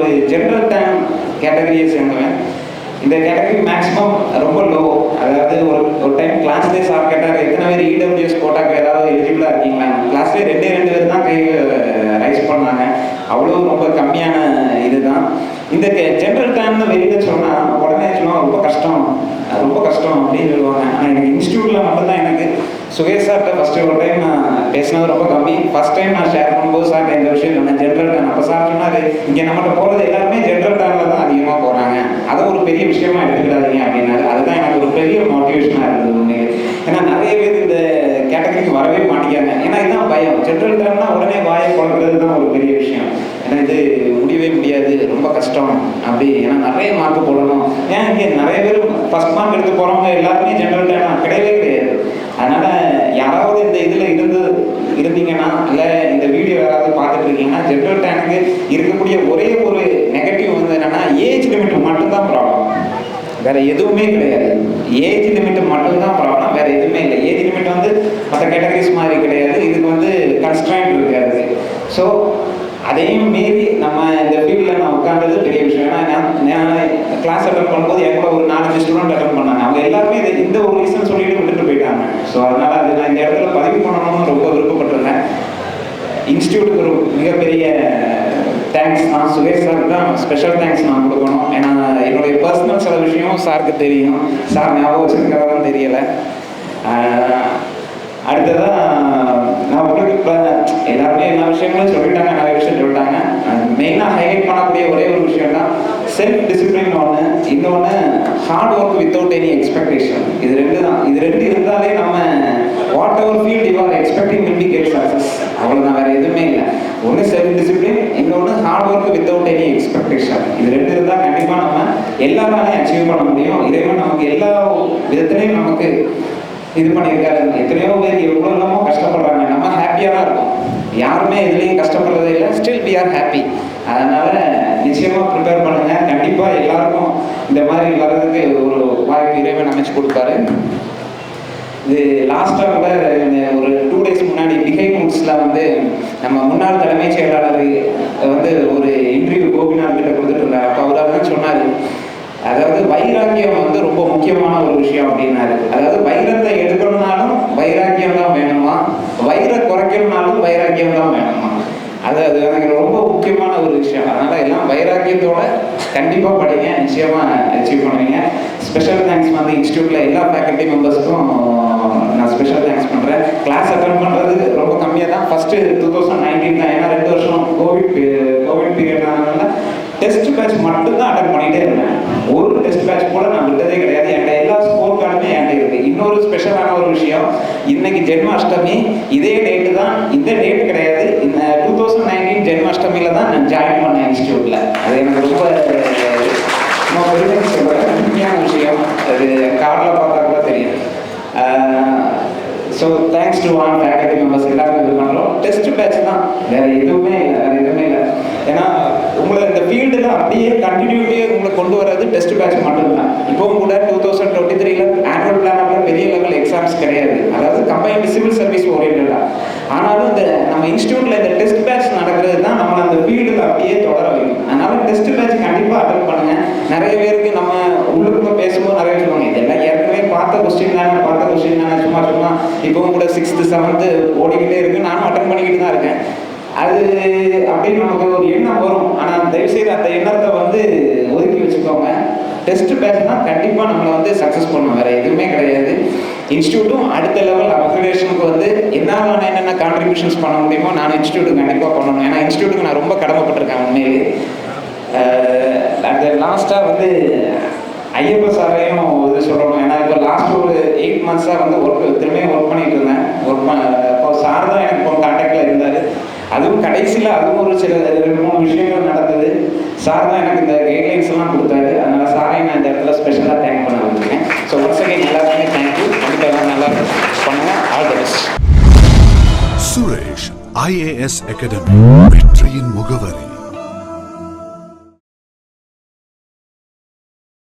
ஒரு general time கேட்டகரியை சேர்ந்தவன். இந்த கேட்டகரி மேக்ஸிமம் ரொம்ப லோ. அதாவது ஒரு டைம் கிளாஸ்லேயே சார் கேட்டார், எத்தனை பேர் இடபிள்யூஎஸ் கோட்டாக்கு ஏதாவது எலிஜிபிளாக இருக்கீங்களா? கிளாஸ்லேயே 2 பேர் தான் கை ரைஸ் பண்ணாங்க. அவ்வளோ ரொம்ப கம்மியான இதுதான். இந்த ஜென்ரல் டைம்னு வெளியில் சொன்னால் உடனே சொன்னால் ரொம்ப கஷ்டம் அப்படின்னு சொல்லுவாங்க. ஆனால் எனக்கு இன்ஸ்டியூட்டில் மட்டும்தான் எனக்கு சுகேஷ் சார்கிட்ட ஃபஸ்ட்டு ஒரு டைம் நான் பேசினது ரொம்ப கம்மி. ஃபஸ்ட் டைம் நான் ஷேர் பண்ணும்போது சார் இந்த விஷயம் சொன்னேன், ஜென்ரல் டைம். அப்போ சார் சொன்னார், இங்கே நம்மகிட்ட போகிறது எல்லாருமே ஜென்ரல் டைமில் தான் அதிகமாக போகிறாங்க, அதை ஒரு பெரிய விஷயமா எடுத்துக்கிடாதீங்க அப்படின்னாரு. அதுதான் எனக்கு ஒரு பெரிய மோட்டிவேஷனாக இருந்தது உண்மையிலே. ஏன்னா நிறைய பேர் இந்த கேட்டகரிக்கு வரவே மாட்டேங்காங்க. ஏன்னா இதுதான் பயம். ஜென்ரல் டைம்னா உடனே வாயை குழந்தைறது தான் ஒரு பெரிய விஷயம். ஏன்னா இது முடியவே முடியாது, ரொம்ப கஷ்டம் அப்படி. ஏன்னா நிறைய மார்க் போடணும். ஏன் இங்கே நிறைய பேர் ஃபஸ்ட் மார்க் எடுத்து போகிறவங்க எல்லாருமே ஜென்ரல் டைம் கிடையவே கிடையாது. அதனால யாராவது இந்த இதில் இருந்தீங்கன்னா, இல்லை இந்த வீடியோ யாராவது பார்த்துட்டு இருக்கீங்கன்னா, ஜென்ரல் டைமுக்கு இருக்கக்கூடிய ஒரே ஒரு நெகட்டிவ் வந்து என்னன்னா, ஏஜ் லிமிட் மட்டும்தான் ப்ராப்ளம், வேற எதுவுமே கிடையாது. ஏஜ் லிமிட் மட்டும்தான் ப்ராப்ளம், வேற எதுவுமே இல்லை. ஏஜ் லிமிட் வந்து மற்ற கேட்டகரிஸ் மாதிரி கிடையாது, இதுக்கு வந்து கன்ஸ்ட்ரைண்ட் இருக்காது. ஸோ அதையும் மீறி நம்ம இந்த ஃபீல்டில் நான் உட்காந்தது பெரிய விஷயம். ஏன்னா நான் கிளாஸ் அட்டன் பண்ணும்போது என் கூட ஒரு 4 ஸ்டூடெண்ட் அட்டன் பண்ணாங்க. அவங்க எல்லாருமே இந்த ஒரு ரீசன் சொல்லிட்டு விட்டுட்டு போயிட்டாங்க. ஸோ அதனால் அது நான் இந்த இடத்துல பதிவு பண்ணணும்னு ரொம்ப விருப்பப்பட்டிருந்தேன். இன்ஸ்டியூட்டுக்கு ஒரு மிகப்பெரிய தேங்க்ஸ். நான் சுரேஷ் சாருக்கு தான் ஸ்பெஷல் தேங்க்ஸ் நான் கொடுக்கணும். ஏன்னா என்னுடைய பர்சனல் சில விஷயம் சாருக்கு தெரியும். சார் ஞாபகம் வச்சுருக்கிறதான் தெரியலை. அடுத்ததான் நான் உங்களுக்கு இப்போ எல்லாருமே எல்லா விஷயங்களும் சொல்லிட்டாங்க, நிறைய விஷயம் சொல்லிட்டாங்க. மெயினாக ஹைலைட் பண்ணக்கூடிய ஒரே ஒரு விஷயம் தான் செல்ஃப் டிசிப்ளின் ஒன்று, இன்னொன்று hard work without any expectation. இது 2 தான். இது 2 இருந்தாலே நம்ம what ever field you are expecting will be get success. அவ்வளோதான், வேறு எதுவுமே இல்லை. ஒன்று செல்ஃப் டிசிப்ளின், இன்னொன்று hard work without any expectation. இது 2 இருந்தால் கண்டிப்பாக நம்ம எல்லாராலையும் அச்சீவ் பண்ண முடியும். இறைவன் நமக்கு எல்லா விதத்துலையும் நமக்கு இது பண்ணியிருக்காரு. எத்தனையோ பேர் எவ்வளோ இல்லாமோ கஷ்டப்படுறாங்க, நம்ம ஹாப்பியாக தான் இருக்கும். யாருமே இதுலேயும் கஷ்டப்படுறதே இல்லை. Still we are happy. அதனால் நிச்சயமாக ப்ரிப்பேர் பண்ணுங்கள். கண்டிப்பாக எல்லாருக்கும் இந்த மாதிரி வர்றதுக்கு ஒரு வாய்ப்பு இறைவன் அமைச்சு கொடுப்பாரு. இது லாஸ்ட்டாக கூட ஒரு 2 days முன்னாடி பிகை மூட்ஸில் வந்து நம்ம முன்னாள் தலைமைச் செயலாளர் வந்து ஒரு இன்டர்வியூ கோபிநாத் கிட்ட கொடுத்துட்டு இருந்தார். அப்போ அவர் தான் சொன்னார், அதாவது வைராக்கியம் வந்து ரொம்ப முக்கியமான ஒரு விஷயம் அப்படின்னாரு. அதாவது வைரத்தை எடுக்கணும்னாலும் வைராக்கியம் தான் வேணுமா, வைர குறைக்கணும்னாலும் வைராக்கியம் தான் வேணுமா. அது எனக்கு ரொம்ப முக்கியமான ஒரு விஷயம். அதனால எல்லாம் வைராக்கியத்தோட கண்டிப்பாக படிங்க, நிச்சயமாக அச்சீவ் பண்ணுவீங்க. ஸ்பெஷல் தேங்க்ஸ் வந்து இன்ஸ்டியூட்டில் எல்லா ஃபேக்கல்ட்டி மெம்பர்ஸ்க்கும் நான் ஸ்பெஷல் தேங்க்ஸ் பண்ணுறேன். கிளாஸ் அட்டன் பண்ணுறது ரொம்ப கம்மியாக தான். ஃபஸ்ட்டு 2019 தான். ஏன்னா 2 வருஷம் கோவிட் பீரியட் ஆனதுனால டெஸ்ட் பேட்ச் மட்டும்தான் அட்டன் பண்ணிகிட்டே இருந்தேன். ஒரு டெஸ்ட் பேட்ச் கூட நான் விட்டதே கிடையாது. என்கிட்ட எல்லா ஸ்கோர் கார்டுமே என்கிட்ட இருக்குது. இன்னொரு ஸ்பெஷலான ஒரு விஷயம், இன்னைக்கு ஜென்மாஷ்டமி. இதே டேட்டு தான், இந்த டேட் கிடையாது, இந்த 2019 ஜென்மாஷ்டமியில் தான் நான் ஜாயின் பண்ணேன் இன்ஸ்டியூட்டில். அது எனக்கு ரொம்ப பெருமைக்கு சொல்கிறேன், முக்கியமான விஷயம். அது கார்டில் பார்த்தா கூட தெரியும். So thanks to all faculty members எல்லாருமே இது பண்ணுறோம். டெஸ்ட் பேட்ச் தான், வேறு எதுவுமே இல்லை. ஏன்னா உங்களை இந்த ஃபீல்டில் அப்படியே கண்டினியூட்டியே உங்களை கொண்டு வர்றது டெஸ்ட் பேட்ச் மட்டும்தான். இப்போவும் கூட 2023 ஆனுவல் பிளானில் பெரிய லெவல் எக்ஸாம்ஸ் கிடையாது. அதாவது கம்பைன்டு சிவில் சர்வீஸ் ஓரியன்டாக. ஆனாலும் இந்த நம்ம இன்ஸ்டியூட்டில் இந்த டெஸ்ட் பேட்ச் நடக்கிறது தான் நம்மளை அந்த ஃபீல்டில் அப்படியே தொடர வைக்கும். அதனால டெஸ்ட் பேட்ச் கண்டிப்பாக அட்டன் பண்ணுங்கள். நிறைய பேருக்கு நம்ம உள்ளுக்குள்ள பேசும்போது நிறைய சொல்லுவாங்க, இதெல்லாம் ஏற்கனவே பார்த்த கொஸ்டின் தானே சும்மா இப்போவும் கூட 6th 7th ஓடிக்கிட்டே இருக்கு. நானும் அட்டன் பண்ணிக்கிட்டு தான் இருக்கேன். அது அப்படின்னு நமக்கு ஒரு எண்ணம் வரும். ஆனால் தயவுசெய்து அந்த எண்ணத்தை வந்து ஒதுக்கி வச்சுக்கோங்க. டெஸ்ட் பேட்ச்னா கண்டிப்பாக நம்மளை வந்து சக்ஸஸ் பண்ணணும், வேறு எதுவுமே கிடையாது. இன்ஸ்டியூட்டும் அடுத்த லெவல் அப்கிரேடேஷனுக்கு வந்து என்னால் என்னென்ன கான்ட்ரிபியூஷன்ஸ் பண்ண முடியுமோ நான் இன்ஸ்டியூட்டுக்கு கண்டிப்பாக பண்ணணும். ஏன்னா இன்ஸ்டியூட்டுக்கு நான் ரொம்ப கடமைப்பட்டிருக்கேன் உண்மையிலே. அது லாஸ்ட்டாக வந்து ஐயப்ப சாரையும் இது சொல்லணும். ஏன்னா இப்போ லாஸ்ட் ஒரு 8 months வந்து திரும்பியும் ஒர்க் பண்ணிட்டு இருந்தேன். இப்போ சார் தான் எனக்கு இப்போ கான்டாக்டில் இருந்தார். அதுவும் கடைசியில் அதுவும் ஒரு சில 2-3 விஷயங்கள் நடந்தது. சார் தான் எனக்கு இந்த கைட்லைன்ஸ் எல்லாம் கொடுத்தாரு. அதனால சாரை நான் இந்த இடத்துல ஸ்பெஷலாக தேங்க் பண்ண வந்திருக்கேன். ஸோ ஒன்ஸ் அகைன் எல்லாருக்குமே தேங்க்யூ. கண்டிப்பாக நல்லா பண்ணுங்க. All the best. Suresh IAS academy, வெற்றியின்